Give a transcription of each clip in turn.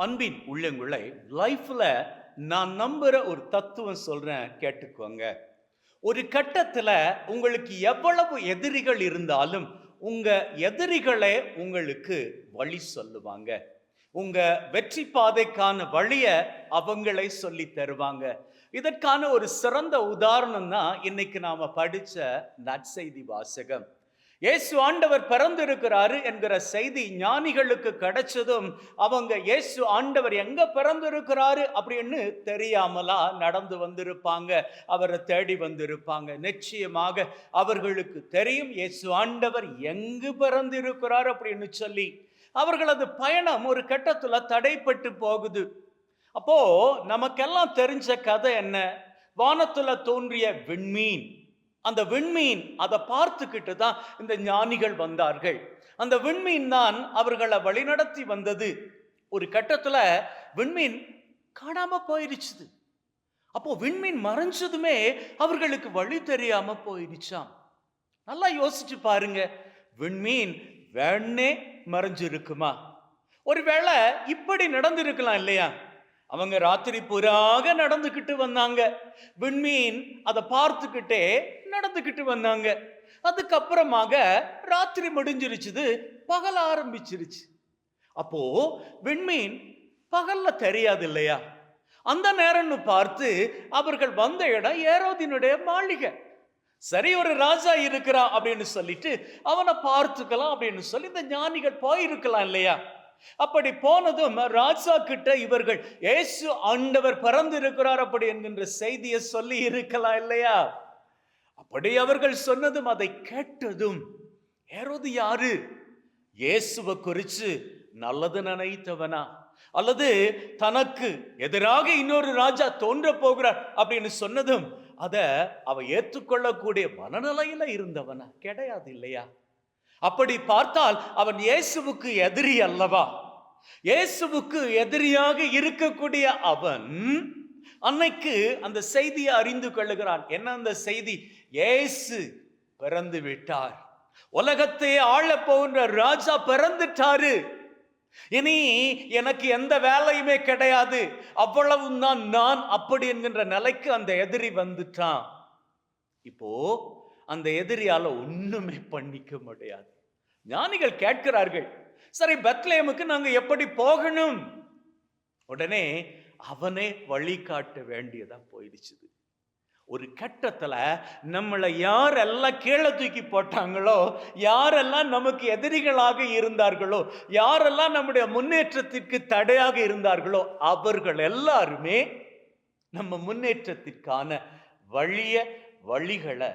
அன்பின் உள்ளங்களை லைஃப்ல நான் நம்புற ஒரு தத்துவம் சொல்றேன், கேட்டுக்கோங்க. ஒரு கட்டத்துல உங்களுக்கு எவ்வளவு எதிரிகள் இருந்தாலும் உங்க எதிரிகளே உங்களுக்கு வழி சொல்லுவாங்க. உங்க வெற்றி பாதைக்கான வழிய அவங்களே சொல்லி தருவாங்க. இதற்கான ஒரு சிறந்த உதாரணம் தான் இன்னைக்கு நாம படிச்ச நற்செய்தி வாசகம். இயேசு ஆண்டவர் பிறந்திருக்கிறாரு என்கிற செய்தி ஞானிகளுக்கு கிடைச்சதும் அவங்க இயேசு ஆண்டவர் எங்க பிறந்திருக்கிறாரு அப்படின்னு தெரியாமலா நடந்து வந்திருப்பாங்க. அவரை தேடி வந்திருப்பாங்க. நிச்சயமாக அவர்களுக்கு தெரியும் இயேசு ஆண்டவர் எங்கு பிறந்திருக்கிறார் அப்படின்னு சொல்லி. அவர்களது பயணம் ஒரு கட்டத்துல தடைப்பட்டு போகுது. அப்போ நமக்கெல்லாம் தெரிஞ்ச கதை என்ன? வானத்துல தோன்றிய விண்மீன். அந்த விண்மீன் அதை பார்த்துக்கிட்டு தான் இந்த ஞானிகள் வந்தார்கள். அந்த விண்மீன் தான் அவர்களை வழிநடத்தி வந்தது. ஒரு கட்டத்துல விண்மீன் காணாம போயிருச்சு. அப்போ விண்மீன் மறைஞ்சதுமே அவர்களுக்கு வழி தெரியாம போயிருச்சாம். நல்லா யோசிச்சு பாருங்க, விண்மீன் வேணே மறைஞ்சிருக்குமா? ஒருவேளை இப்படி நடந்திருக்கலாம் இல்லையா? அவங்க ராத்திரி புறாக நடந்துகிட்டு வந்தாங்க. விண்மீன் அதை பார்த்துக்கிட்டே நடந்துகிட்டு வந்தாங்க. அதுக்கப்புறமாக ராத்திரி முடிஞ்சிருச்சு, பகல் ஆரம்பிச்சிருச்சு. அப்போ விண்மீன் பகல்ல தெரியாது இல்லையா? அந்த நேரம்னு பார்த்து அவர்கள் வந்த இடம் ஏரோதினுடைய மாளிகை. சரி, ஒரு ராஜா இருக்கிறான் அப்படின்னு சொல்லிட்டு அவனை பார்த்துக்கலாம் அப்படின்னு சொல்லி இந்த ஞானிகள் போயிருக்கலாம் இல்லையா? அப்படி போனதும் ராஜா கிட்ட இவர்கள் இயேசு ஆண்டவர் பிறந்திருக்கிறார் அப்படி என்கின்ற செய்தியை சொல்லி இருக்கலாம் இல்லையா? அப்படி அவர்கள் சொன்னதும் அதை கேட்டதும் ஏரோது யாரு? இயேசுவை குறிச்சு நல்லது நினைத்தவனா, அல்லது தனக்கு எதிராக இன்னொரு ராஜா தோன்ற போகிறார் அப்படின்னு சொன்னதும் அத அவ ஏற்றுக்கொள்ளக்கூடிய மனநிலையில இருந்தவனா? கிடையாது இல்லையா? அப்படி பார்த்தால் அவன் இயேசுவுக்கு எதிரி அல்லவா? இயேசுவுக்கு எதிரியாக இருக்கக்கூடிய அவன் அன்னைக்கு அந்த செய்தியை அறிந்து கொள்ளுகிறான். என்ன அந்த செய்தி? இயேசு பிறந்து விட்டார், உலகத்தை ஆள போகின்ற ராஜா பிறந்துட்டாரு, இனி எனக்கு எந்த வேலையுமே கிடையாது, அவ்வளவும் தான் நான் அப்படி என்கின்ற நிலைக்கு அந்த எதிரி வந்துட்டான். இப்போ அந்த எதிரியால ஒண்ணுமே பண்ணிக்க முடியாது. ஞானிகள் கேட்கிறார்கள், சரி பெத்லெஹேமுக்கு நாங்க எப்படி போகணும்? உடனே அவனே வழிகாட்ட வேண்டியதா போயிடுச்சு. ஒரு கட்டத்துல நம்மளை யாரெல்லாம் கீழே தூக்கி போட்டாங்களோ, யாரெல்லாம் நமக்கு எதிரிகளாக இருந்தார்களோ, யாரெல்லாம் நம்முடைய முன்னேற்றத்திற்கு தடையாக இருந்தார்களோ, அவர்கள் எல்லாருமே நம்ம முன்னேற்றத்திற்கான வழிகளை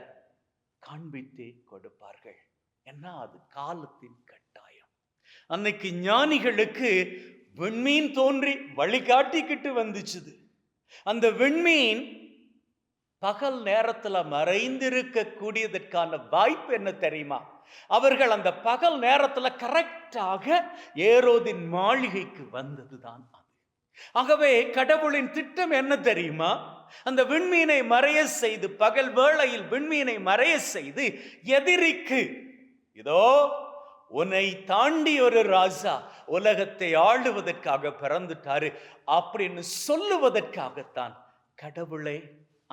காண்பித்தே கொடுப்பார்கள். என்ன? அது காலத்தின் கட்டாயம். அன்னைக்கு ஞானிகளுக்கு விண்மீன் தோன்றி வழிகாட்டிக்கிட்டு வந்துச்சு. அந்த விண்மீன் பகல் நேரத்துல மறைந்திருக்க கூடியதற்கான வாய்ப்பு என்ன தெரியுமா? அவர்கள் அந்த பகல் நேரத்துல கரெக்டாக ஏரோதின் மாளிகைக்கு வந்ததுதான் அது. ஆகவே கடவுளின் திட்டம் என்ன தெரியுமா? அந்த விண்மீனை மறைய செய்து, பகல் வேளையில் விண்மீனை மறைய செய்து, எதிரிக்கு இதோ உன்னை தாண்டி ஒரு ராஜா உலகத்தை ஆளுவதற்காக பிறந்துட்டாரு அப்படின்னு சொல்லுவதற்காகத்தான் கடவுளே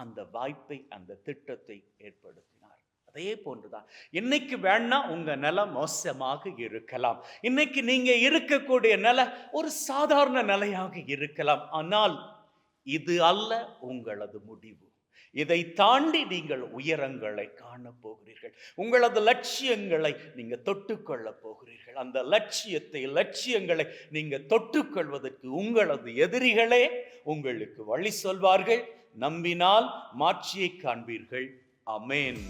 அந்த வாய்ப்பை, அந்த திட்டத்தை ஏற்படுத்தினார். அதே போன்றுதான் இன்னைக்கு வேணா உங்க நிலை மோசமாக இருக்கலாம். இன்னைக்கு நீங்க இருக்கக்கூடிய நிலை ஒரு சாதாரண நிலையாக இருக்கலாம். ஆனால் இது அல்ல உங்களது முடிவு. இதை தாண்டி நீங்கள் உயரங்களை காண போகிறீர்கள். உங்களது லட்சியங்களை நீங்க தொட்டுக்கொள்ள போகிறீர்கள். அந்த லட்சியங்களை நீங்க தொட்டுக்கொள்வதற்கு உங்களது எதிரிகளே உங்களுக்கு வழி சொல்வார்கள். நம்பினால் மாட்சியை காண்பீர்கள். ஆமென்.